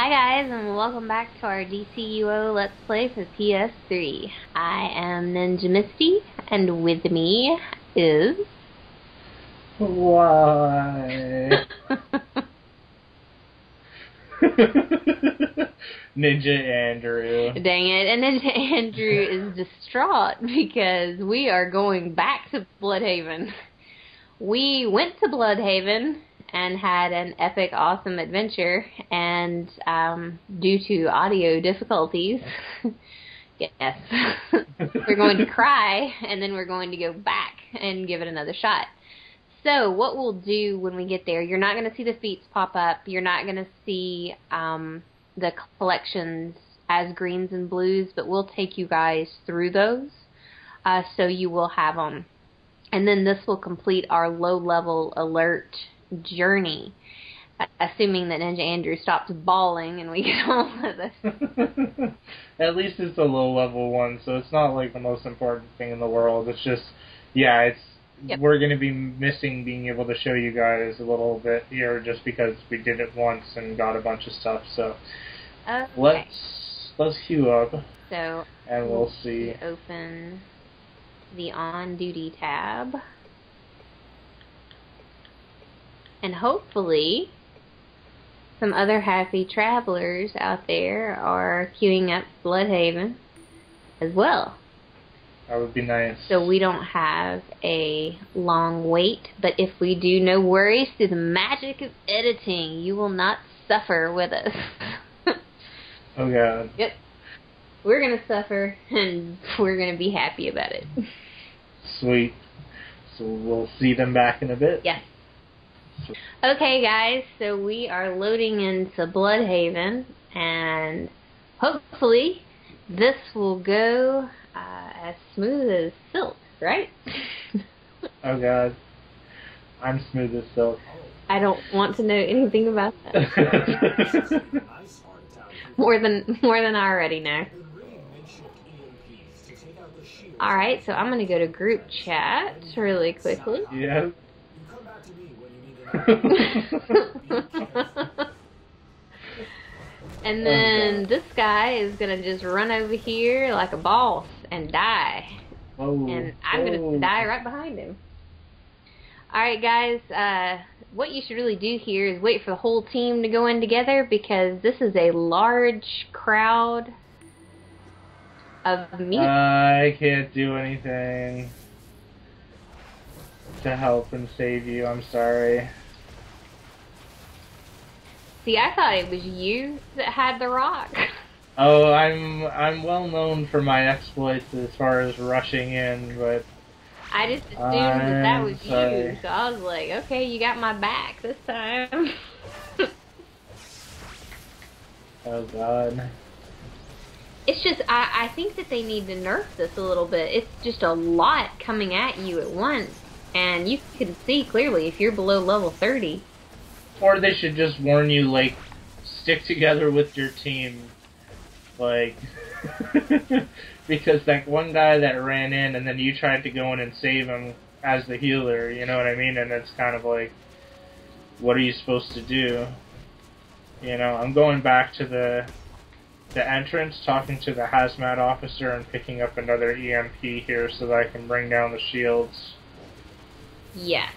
Hi guys, and welcome back to our DCUO Let's Play for PS3. I am Ninja Misty, and with me is... Why? Ninja Andrew. Dang it, and Ninja Andrew is distraught because we are going back to Bludhaven. We went to Bludhaven and had an epic, awesome adventure, and due to audio difficulties, yes, we're going to cry, and then we're going to go back and give it another shot. So what we'll do when we get there, you're not going to see the feats pop up, you're not going to see the collections as greens and blues, but we'll take you guys through those, so you will have them. And then this will complete our low-level alert journey, assuming that Ninja Andrew stops bawling and we get on with it. At least it's a low-level one, so it's not like the most important thing in the world. It's just, yeah, it's we're going to be missing being able to show you guys a little bit here just because we did it once and got a bunch of stuff. So okay. let's queue up, so and we'll see. Open the on-duty tab. And hopefully some other happy travelers out there are queuing up Bludhaven as well. That would be nice. So we don't have a long wait, but if we do, no worries. Through the magic of editing, you will not suffer with us. Oh god. Yep. We're going to suffer, and we're going to be happy about it. Sweet. So we'll see them back in a bit. Yes. Okay guys, so we are loading into Bludhaven, and hopefully this will go as smooth as silk, right? Oh god, I'm smooth as silk. I don't want to know anything about that. more than I already know. Alright, so I'm going to go to group chat really quickly. Yeah. And then this guy is going to just run over here like a boss and die. Oh, and I'm going to die right behind him. Alright guys, what you should really do here is wait for the whole team to go in together, because this is a large crowd of mutants. I can't do anything to help and save you, I'm sorry. See, I thought it was you that had the rock. Oh, I'm well known for my exploits as far as rushing in, but I just assumed that was sorry. you, so I was like, okay, you got my back this time. Oh god. It's just, I think that they need to nerf this a little bit. It's just a lot coming at you at once, and you can see clearly if you're below level 30. Or they should just warn you, like, stick together with your team. Like, because that one guy that ran in and then you tried to go in and save him as the healer, you know what I mean? And it's kind of like, what are you supposed to do? You know, I'm going back to the entrance, talking to the hazmat officer and picking up another EMP here so that I can bring down the shields. Yes.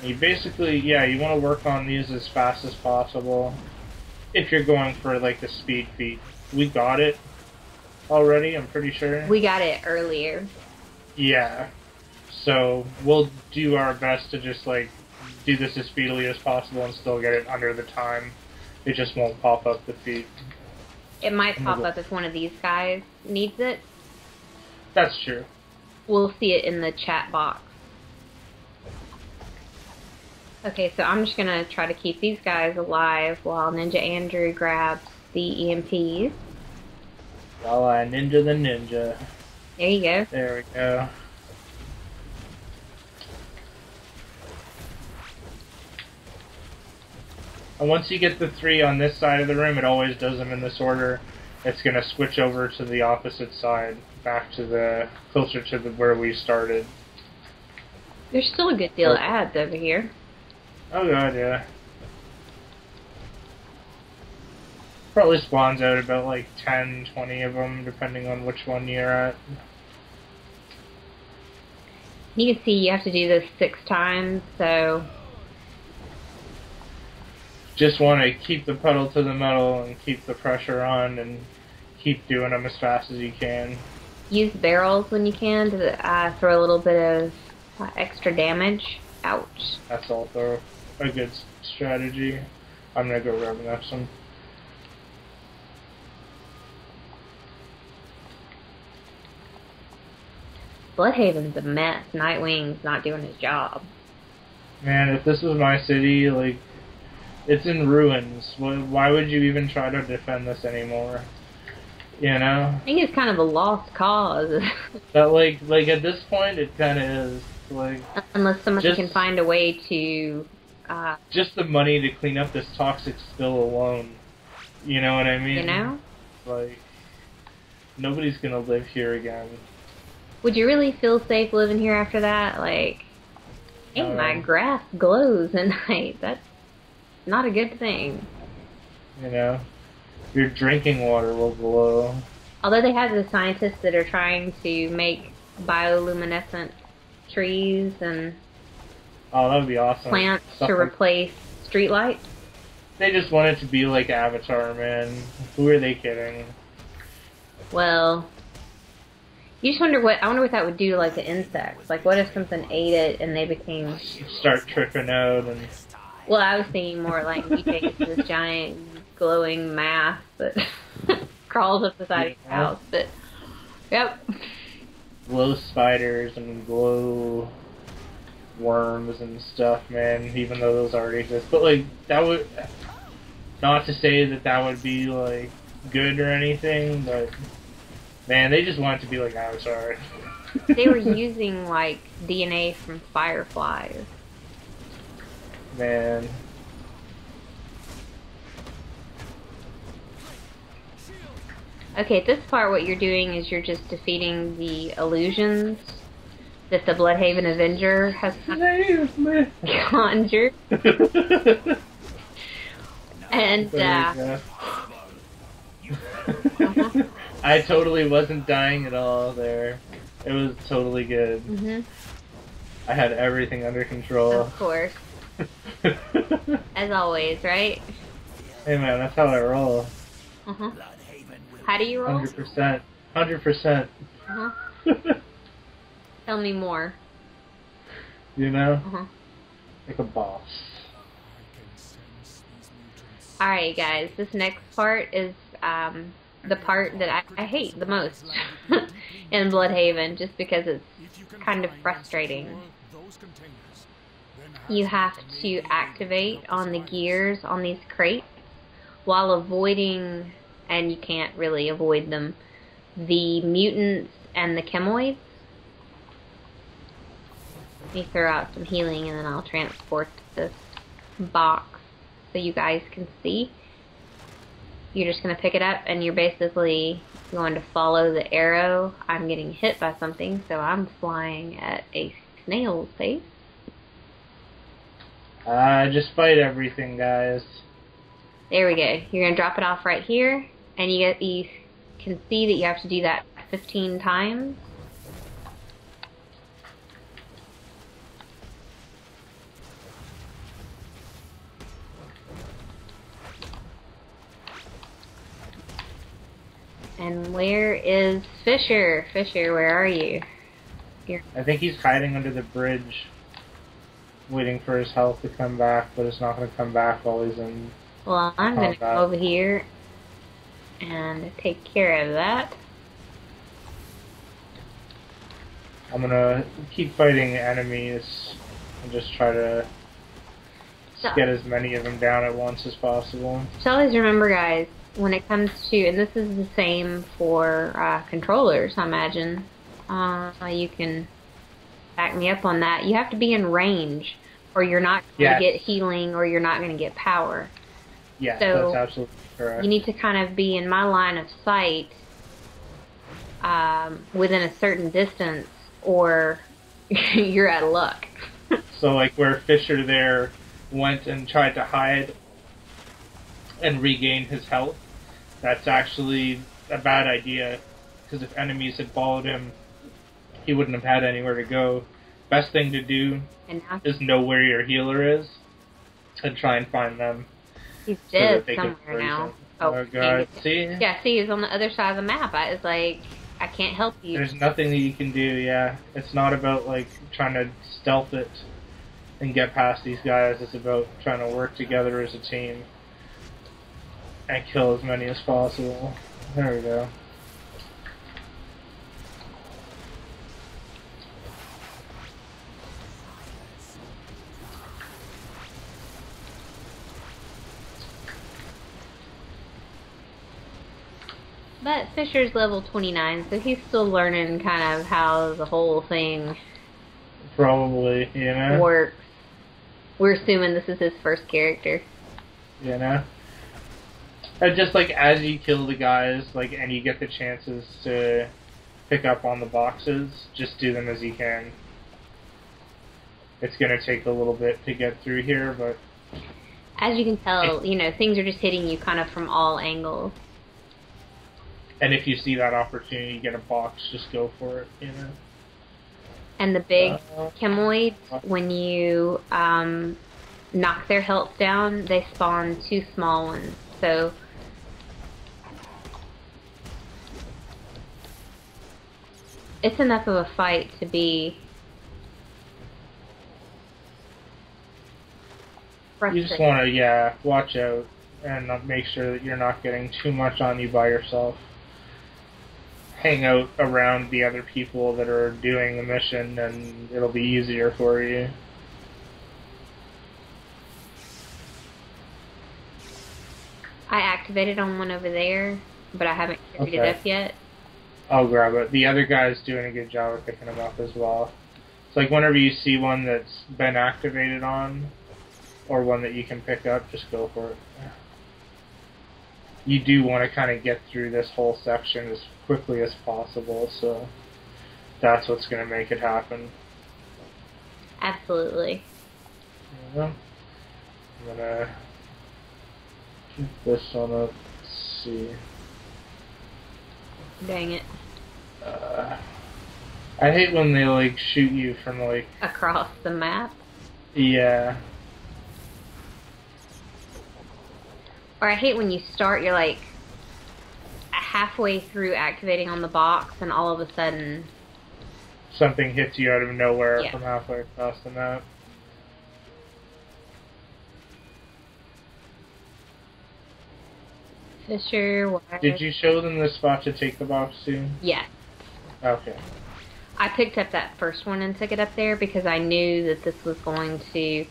You basically, yeah, you want to work on these as fast as possible if you're going for, like, the speed feat. We got it already, I'm pretty sure. We got it earlier. Yeah. So, we'll do our best to just, like, do this as speedily as possible and still get it under the time. It just won't pop up the feat. It might pop up if one of these guys needs it. That's true. We'll see it in the chat box. Okay, so I'm just going to try to keep these guys alive while Ninja Andrew grabs the EMPs. While I ninja the ninja. There you go. There we go. And once you get the 3 on this side of the room, it always does them in this order. It's going to switch over to the opposite side, back to the, closer to the where we started. There's still a good deal of ads over here. Oh god, yeah. Probably spawns out about like 10, 20 of them, depending on which one you're at. You can see you have to do this 6 times, so... Just want to keep the pedal to the metal and keep the pressure on and keep doing them as fast as you can. Use barrels when you can to throw a little bit of extra damage. Ouch. That's also a good strategy. I'm gonna go grab enough some. Bludhaven's a mess. Nightwing's not doing his job. Man, if this was my city, like, it's in ruins. Why would you even try to defend this anymore? You know? I think it's kind of a lost cause. That, like at this point, it kind of is. Like, unless someone can find a way to... just the money to clean up this toxic spill alone. You know what I mean? You know? Like, nobody's gonna live here again. Would you really feel safe living here after that? Like, hey, my grass glows at night. That's not a good thing. You know? Your drinking water will glow. Although they have the scientists that are trying to make bioluminescent trees and that would be awesome. Plants to replace streetlights. They just want it to be like Avatar, man. Who are they kidding? Well, you just wonder I wonder what that would do to, like, the insects. Like, what if something ate it and they became... Start tripping out and... Well, I was thinking more like you take this giant glowing mass that crawls up the side of your house, but... Yep. Glow spiders and glow worms and stuff, man, even though those already exist. But, like, that would... Not to say that that would be, like, good or anything, but... Man, they just want it to be like Avatar. They were using, like, DNA from fireflies. Man. Okay, at this part what you're doing is you're just defeating the illusions that the Bludhaven Avenger has conjured. And, I totally wasn't dying at all there. It was totally good. Mm-hmm. I had everything under control. Of course. As always, right? Hey man, that's how I roll. Uh-huh. How do you roll? 100%. 100%. Uh-huh. Tell me more. You know? Uh-huh. Like a boss. Alright guys, this next part is the part that I hate the most in Bludhaven, just because it's kind of frustrating. You have to activate on the gears on these crates while avoiding, and you can't really avoid them, the mutants and the chemoids. Let me throw out some healing and then I'll transport this box so you guys can see. You're just going to pick it up and you're basically going to follow the arrow. I'm getting hit by something, so I'm flying at a snail's pace. Just fight everything, guys. There we go. You're going to drop it off right here, and you can see that you have to do that 15 times. And where is Fisher? Fisher, where are you? I think he's hiding under the bridge, waiting for his health to come back, but it's not going to come back while he's in Well, I'm going to go over here and take care of that. I'm going to keep fighting enemies and just try to get as many of them down at once as possible. So always remember, guys, when it comes to, and this is the same for controllers, I imagine, you can back me up on that, you have to be in range or you're not going to get healing or you're not going to get power. Yeah, so that's absolutely correct. You need to kind of be in my line of sight within a certain distance or you're out of luck. So like where Fisher there went and tried to hide and regain his health, That's actually a bad idea, because if enemies had followed him, he wouldn't have had anywhere to go. Best thing to do is know where your healer is, and try and find them. He's dead somewhere now. Oh god, see? Yeah, see, he's on the other side of the map. It's like, I can't help you. There's nothing that you can do, yeah. It's not about, like, trying to stealth it and get past these guys. It's about trying to work together as a team and kill as many as possible. There we go. But Fisher's level 29, so he's still learning kind of how the whole thing probably, you know, works. We're assuming this is his first character. You know? And just like as you kill the guys, like, and you get the chances to pick up on the boxes, just do them as you can. It's gonna take a little bit to get through here, but as you can tell, you know, things are just hitting you kind of from all angles. And if you see that opportunity to get a box, just go for it, you know. And the big chemoids, when you knock their health down, they spawn 2 small ones. So it's enough of a fight to be frustrating. You just want to, yeah, watch out and make sure that you're not getting too much on you by yourself. Hang out around the other people that are doing the mission, and it'll be easier for you. I activated on one over there, but I haven't carried it up yet. I'll grab it. The other guy's doing a good job of picking them up as well. It's like whenever you see one that's been activated on, or one that you can pick up, just go for it. You do want to kind of get through this whole section as quickly as possible, so that's what's going to make it happen. Absolutely. Yeah. I'm going to keep this one up. Let's see. Dang it. I hate when they, like, shoot you from, like... across the map? Yeah. Or I hate when you start, you're like halfway through activating on the box, and all of a sudden something hits you out of nowhere from halfway across the map. Fisher, why? Did you show them the spot to take the box to? Yeah. Okay. I picked up that first one and took it up there because I knew that this was going to...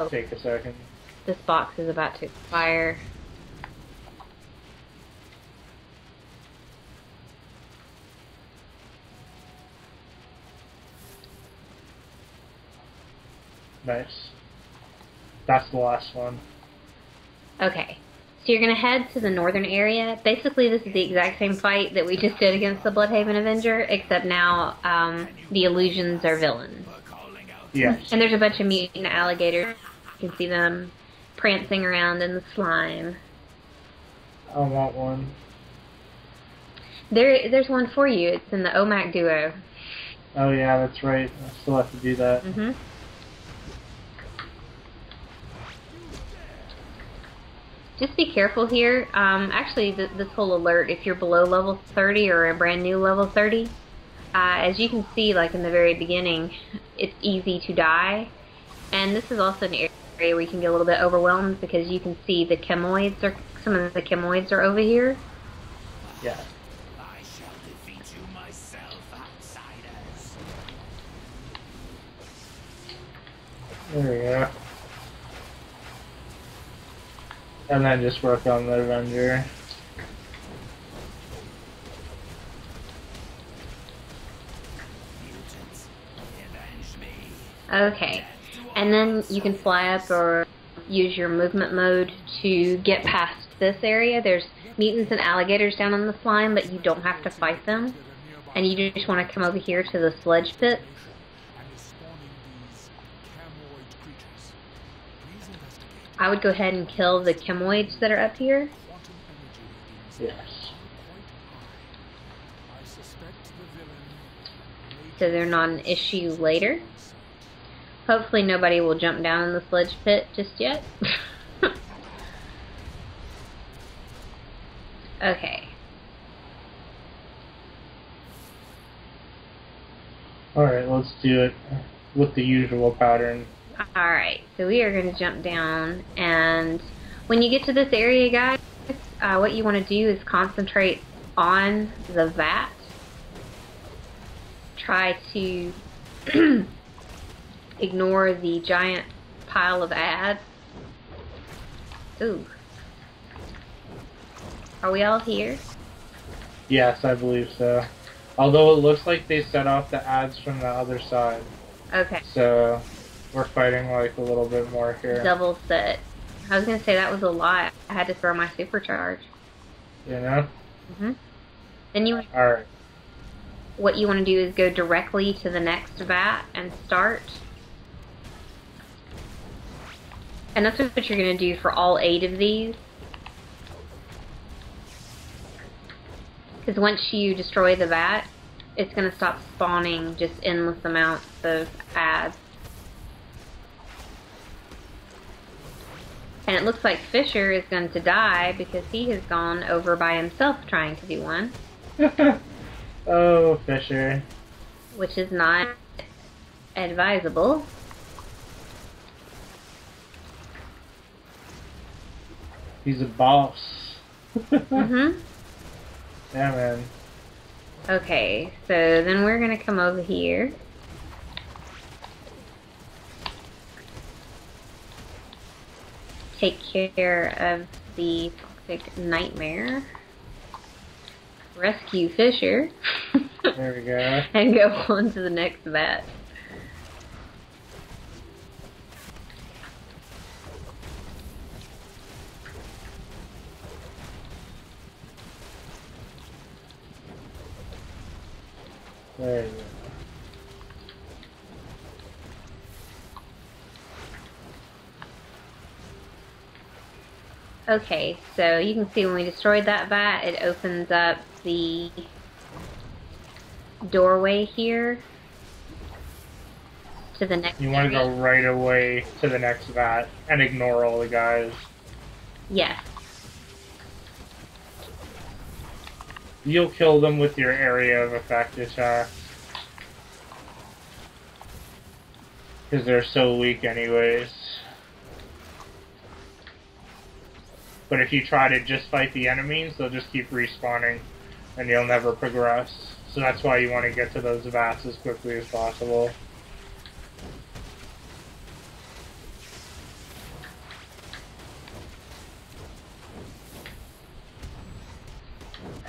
take a second. This box is about to expire. Nice. That's the last one. Okay. So you're going to head to the northern area. Basically, this is the exact same fight that we just did against the Bludhaven Avenger, except now the illusions are villains. Yes. And there's a bunch of mutant alligators. You can see them prancing around in the slime. I want one. There's one for you. It's in the OMAC duo. Oh yeah, that's right. I still have to do that. Mm-hmm. Just be careful here. Actually, this whole alert, if you're below level 30 or a brand new level 30, as you can see, like in the very beginning, it's easy to die. And this is also an area where you can get a little bit overwhelmed because you can see the chemoids are, some of the chemoids are over here. Yeah. I shall defeat you myself, outsiders. There we go. And then just work on the Avenger. Mutants, avenge me. Okay. And then you can fly up or use your movement mode to get past this area. There's mutants and alligators down in the slime, but you don't have to fight them. And you just want to come over here to the sludge pit. I would go ahead and kill the chemoids that are up here. Yes. I suspect the villain. So they're not an issue later. Hopefully nobody will jump down in the sludge pit just yet. Okay. Alright, let's do it with the usual pattern. Alright, so we are going to jump down, and when you get to this area, guys, what you want to do is concentrate on the vat. Try to ignore the giant pile of ads. Ooh. Are we all here? Yes, I believe so. Although it looks like they set off the ads from the other side. Okay. So we're fighting like a little bit more here. Double set. I was going to say that was a lot. I had to throw my supercharge. You know? Then you... Alright. What you want to do is go directly to the next vat and start. And that's what you're going to do for all 8 of these. Because once you destroy the vat, it's going to stop spawning just endless amounts of ads. And it looks like Fisher is going to die because he has gone over by himself trying to do one. Oh, Fisher. Which is not advisable. He's a boss. Yeah, man. Okay, so then we're gonna come over here. Take care of the toxic nightmare. Rescue Fisher. There we go. And go on to the next vat. There you go. Okay, so you can see when we destroyed that vat, it opens up the doorway here to the next You want to go right away to the next vat and ignore all the guys. Yes. You'll kill them with your area of effect attack. Because they're so weak anyways. But if you try to just fight the enemies, they'll just keep respawning and you'll never progress. So that's why you want to get to those vats as quickly as possible.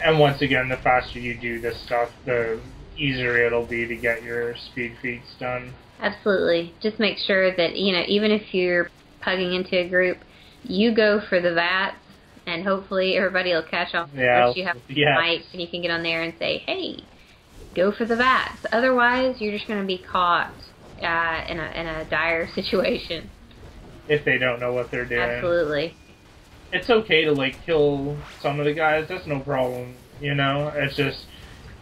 And once again, the faster you do this stuff, the easier it'll be to get your speed feats done. Absolutely. Just make sure that, you know, even if you're pugging into a group, you go for the vats, and hopefully everybody will catch on. Yeah, You have yes. mics, and you can get on there and say, hey, go for the vats. Otherwise, you're just going to be caught in a dire situation. If they don't know what they're doing. Absolutely. It's okay to, like, kill some of the guys, that's no problem, you know? It's just,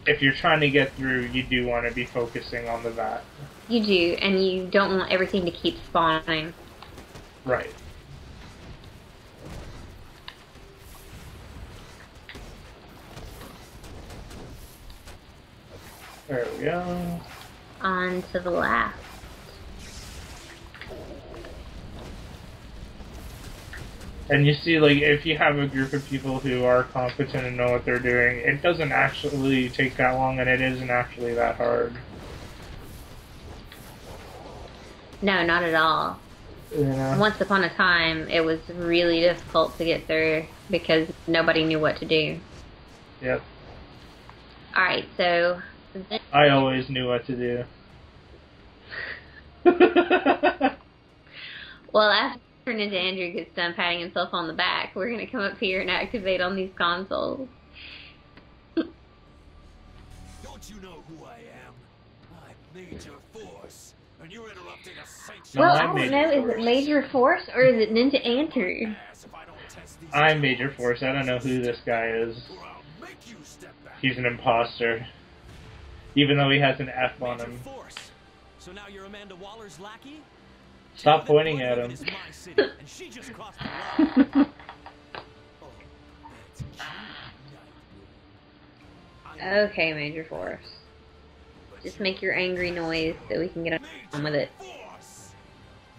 if you're trying to get through, you do want to be focusing on the vat. You do, and you don't want everything to keep spawning. Right. There we go. On to the last. And you see, like, if you have a group of people who are competent and know what they're doing, it doesn't actually take that long, and it isn't actually that hard. No, not at all. Yeah. Once upon a time, it was really difficult to get through because nobody knew what to do. Yep. Alright, so... I always knew what to do. Well, after Ninja Andrew gets done patting himself on the back, we're going to come up here and activate on these consoles. Don't you know who I am? I'm Major Force, and you're interrupting a sanctioned... Well, I don't know, is it Major Force or is it Ninja Andrew? I'm Major Force. I don't know who this guy is. He's an imposter. Even though he has an F on him. So now you're Amanda Waller's lackey? Stop pointing at him. Okay, Major Force. Just make your angry noise so we can get on with it.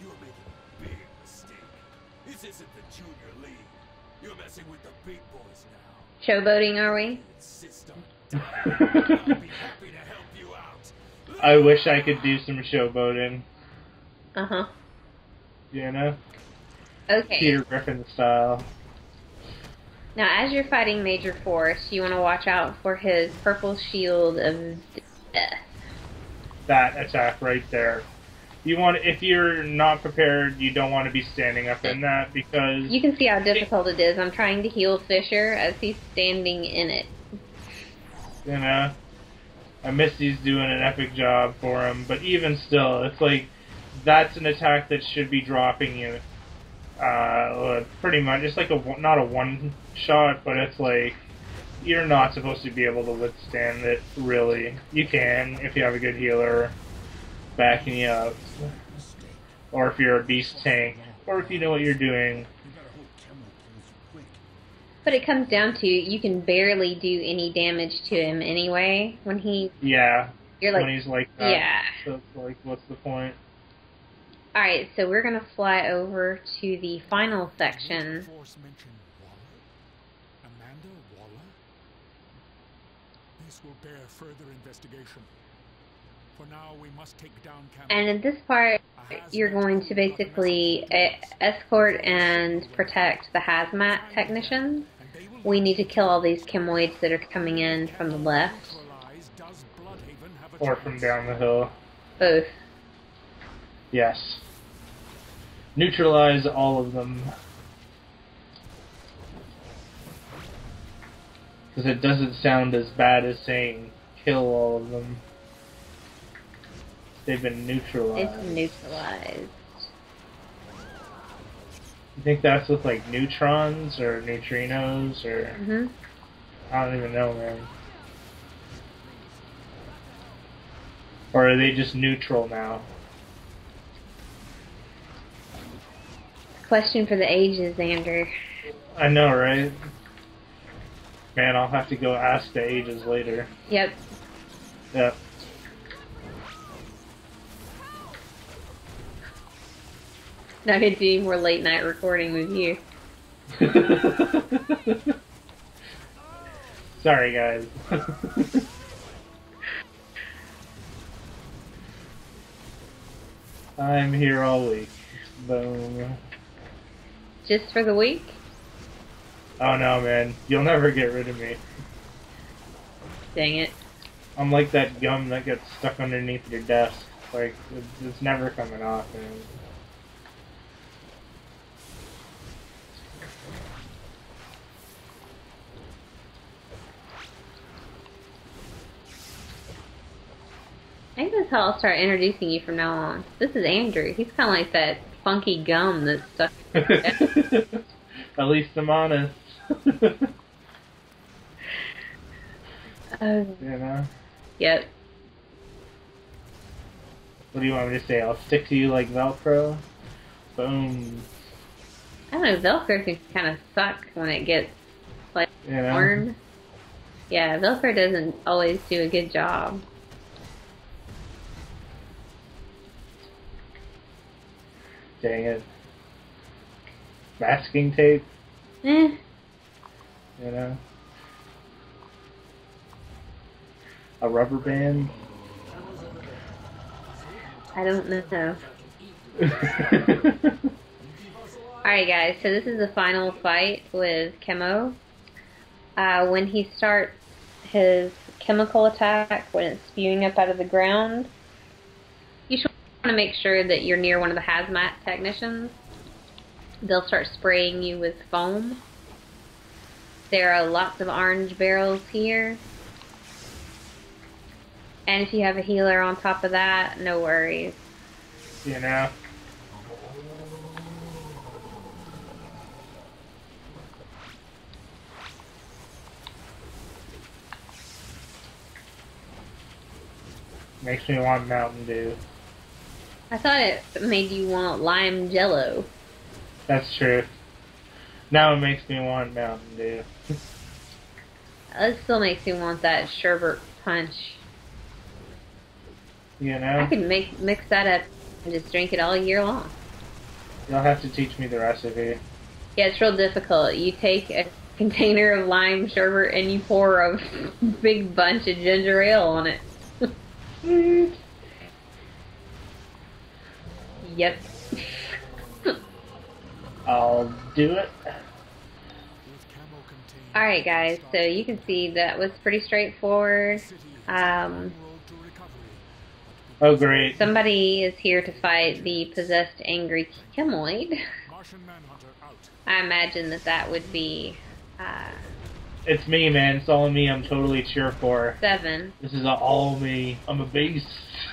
You're making a big mistake. This isn't the junior league. You're messing with the big boys now. Showboating, are we? I'll be happy to help you out. I wish I could do some showboating. Uh-huh. You know? Okay. Peter Griffin style. Now, as you're fighting Major Force, you want to watch out for his purple shield of death. That attack right there. You want, if you're not prepared, you don't want to be standing up in that because You can see how difficult it is. I'm trying to heal Fisher as he's standing in it. you know, Misty's doing an epic job for him, but even still, it's like that's an attack that should be dropping you. Pretty much, it's like not a one shot, but it's like you're not supposed to be able to withstand it. Really, you can if you have a good healer backing you up, or if you're a beast tank, or if you know what you're doing. But it comes down to you can barely do any damage to him anyway when he. Yeah, You're like, when he's like that. yeah. So it's like, what's the point? Alright, so we're gonna fly over to the final section. Force mentioned Waller? Amanda Waller? This will bear further investigation. For now, we must take down Chemo. And in this part, you're going to basically escort and protect the hazmat technicians. We need to kill all these chemoids that are coming in from the left. Does Bludhaven have a Or chance? from down the hill. Both. Yes. Neutralize all of them. Because it doesn't sound as bad as saying kill all of them. They've been neutralized. It's neutralized. You think that's with like neutrons or neutrinos or Mm-hmm. I don't even know, man. Or are they just neutral now? Question for the ages, Andrew. I know, right? Man, I'll have to go ask the ages later. Yep. Yep. Not gonna do any more late night recording with you. Sorry, guys. I'm here all week. Boom. Just for the week? Oh no, man. You'll never get rid of me. Dang it. I'm like that gum that gets stuck underneath your desk. Like, it's never coming off, man. Maybe that's how I'll start introducing you from now on. This is Andrew. He's kind of like that funky gum that's stuck. At least I'm honest. You know? Yep. What do you want me to say? I'll stick to you like Velcro? Boom. I don't know, Velcro can kind of suck when it gets, like, You know? worn. Yeah, Velcro doesn't always do a good job. Dang it. Masking tape? Eh. You know? A rubber band? I don't know. Alright guys, so this is the final fight with Chemo. When he starts his chemical attack, when it's spewing up out of the ground, you should want to make sure that you're near one of the hazmat technicians. They'll start spraying you with foam. There are lots of orange barrels here. And if you have a healer on top of that, no worries. You know? Makes me want Mountain Dew. I thought it made you want lime jello. That's true. Now it makes me want Mountain Dew. It still makes me want that sherbet punch. You know? I can mix that up and just drink it all year long. You'll have to teach me the recipe. Yeah, it's real difficult. You take a container of lime sherbet and you pour a big bunch of ginger ale on it. Sweet. Yep. I'll do it. Alright guys, so you can see that was pretty straightforward. Oh great. Somebody is here to fight the possessed angry chemoid. I imagine that would be It's me, man. It's all me. I'm totally cheer for. 7. This is all me. I'm a beast.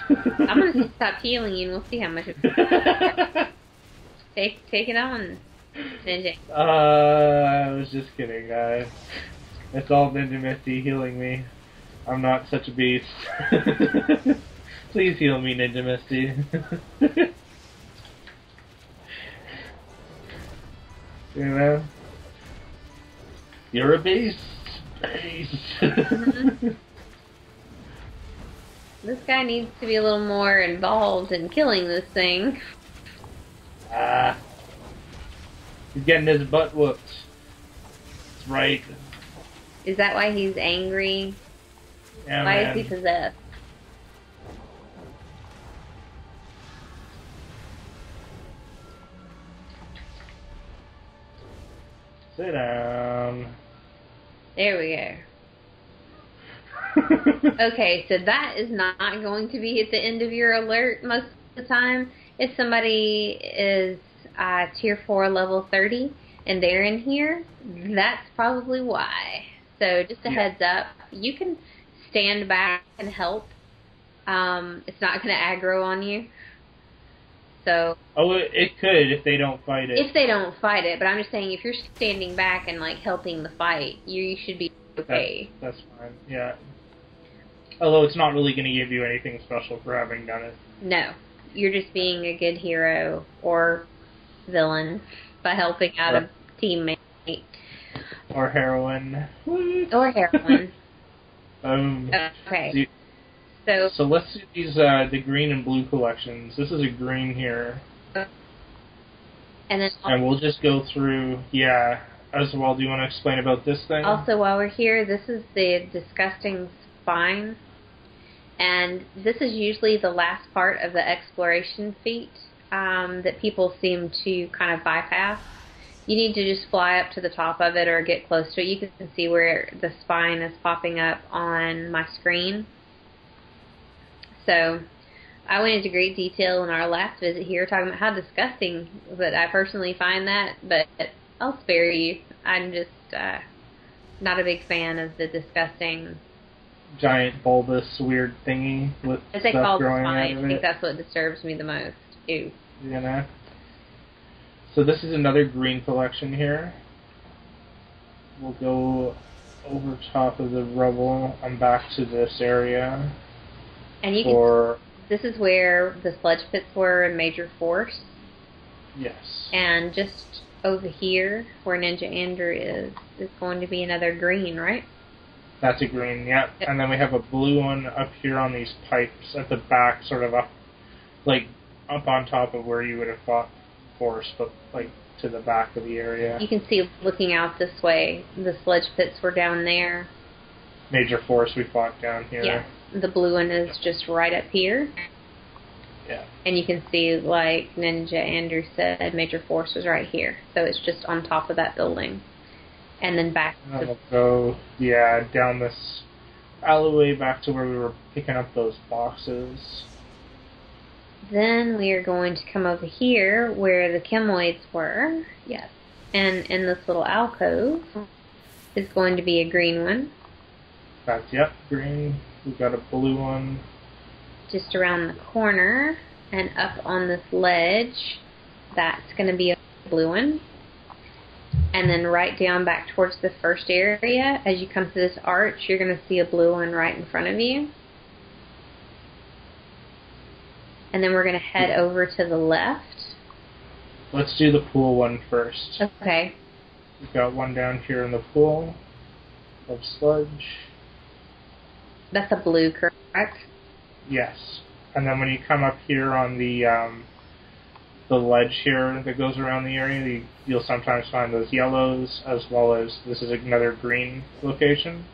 I'm gonna stop healing you and we'll see how much it take it on, Ninja. I was just kidding, guys. It's all Ninja Misty healing me. I'm not such a beast. Please heal me, Ninja Misty. You know? You're a beast. This guy needs to be a little more involved in killing this thing. He's getting his butt whooped. That's right. Is that why he's angry? Yeah, Why man. is he possessed? Sit down. There we go. Okay, so that is not going to be at the end of your alert most of the time. If somebody is tier 4 level 30 and they're in here, that's probably why. So just a heads up, you can stand back and help. It's not going to aggro on you. So Oh, it could if they don't fight it. if they don't fight it, but I'm just saying if you're standing back and like helping the fight, you should be okay. That's fine, yeah. Although it's not really going to give you anything special for having done it. No, you're just being a good hero or villain by helping out a teammate. Or heroin. Or heroin. So Okay. So let's do these, the green and blue collections. This is a green here. and then And we'll just go through, as well. Do you want to explain about this thing? also while we're here, this is the disgusting spine. And this is usually the last part of the exploration feat that people seem to kind of bypass. You need to just fly up to the top of it or get close to it. You can see where the spine is popping up on my screen. So I went into great detail in our last visit here talking about how disgusting that I personally find that, but I'll spare you. I'm just not a big fan of the disgusting Giant bulbous weird thingy with as they stuff call the growing out spine. of I think it. that's what disturbs me the most. Ew. You know? So this is another green collection here. We'll go over top of the rubble and back to this area. And you For this is where the sludge pits were in Major Force. yes. And just over here, where Ninja Andrew is going to be another green, right? That's a green, yep. And then we have a blue one up here on these pipes at the back, sort of up, like, up on top of where you would have fought Force, but, like, to the back of the area. You can see, looking out this way, the sludge pits were down there. Major Force we fought down here. Yes. The blue one is just right up here. Yeah. And you can see, like Ninja Andrew said, Major Force was right here. So it's just on top of that building. And then back And then to... we'll go, down this alleyway back to where we were picking up those boxes. Then we are going to come over here where the chemoids were. Yes. And in this little alcove is going to be a green one. That's, green. We've got a blue one. Just around the corner and up on this ledge, that's going to be a blue one. And then right down back towards the first area, as you come to this arch, you're going to see a blue one right in front of you. And then we're going to head over to the left. Let's do the pool one first. Okay. We've got one down here in the pool of sludge. That's a blue, correct? Yes. And then when you come up here on the ledge here that goes around the area, you'll sometimes find those yellows, as well as this is another green location.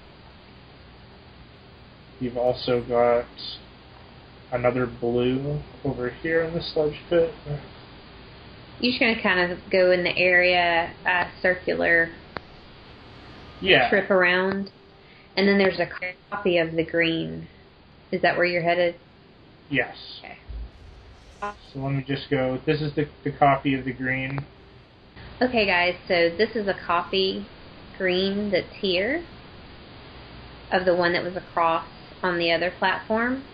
You've also got another blue over here in the sludge pit. You're just going to kind of go in the area, circular trip around. And then there's a copy of the green. Is that where you're headed? Yes. Okay. So let me just go. This is the copy of the green. Okay, guys, so this is a copy green that's here of the one that was across on the other platform.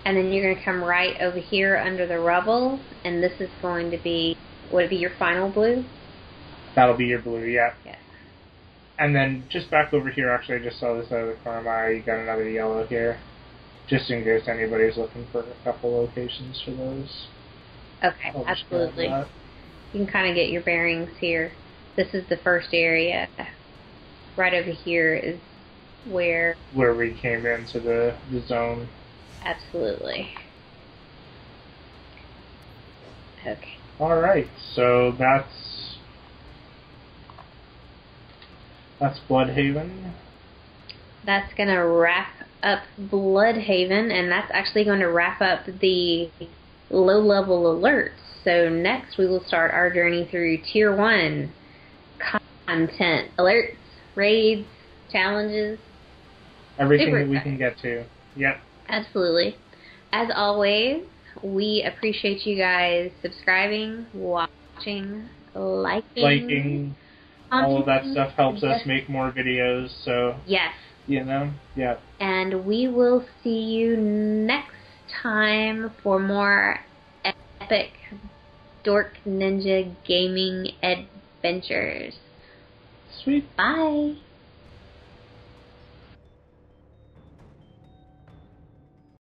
And then you're going to come right over here under the rubble, and this is going to be, would it be your final blue? That'll be your blue, yeah. Yes. And then just back over here, actually, I just saw this out of the corner of my eye. You got another yellow here, just in case anybody's looking for a couple locations for those. Okay, absolutely. You can kind of get your bearings here. This is the first area. Right over here is where we came into the zone. Absolutely. Okay. Alright, so that's Bludhaven. That's going to wrap up Bludhaven, and that's actually going to wrap up the low-level alerts. So next we will start our journey through Tier 1 content. Alerts, raids, challenges. Everything that we can get to. Yep. Absolutely. As always, we appreciate you guys subscribing, watching, liking. All of that stuff helps us make more videos, so... Yes. You know? Yeah. And we will see you next time for more epic Dork Ninja Gaming adventures. Sweet. Bye.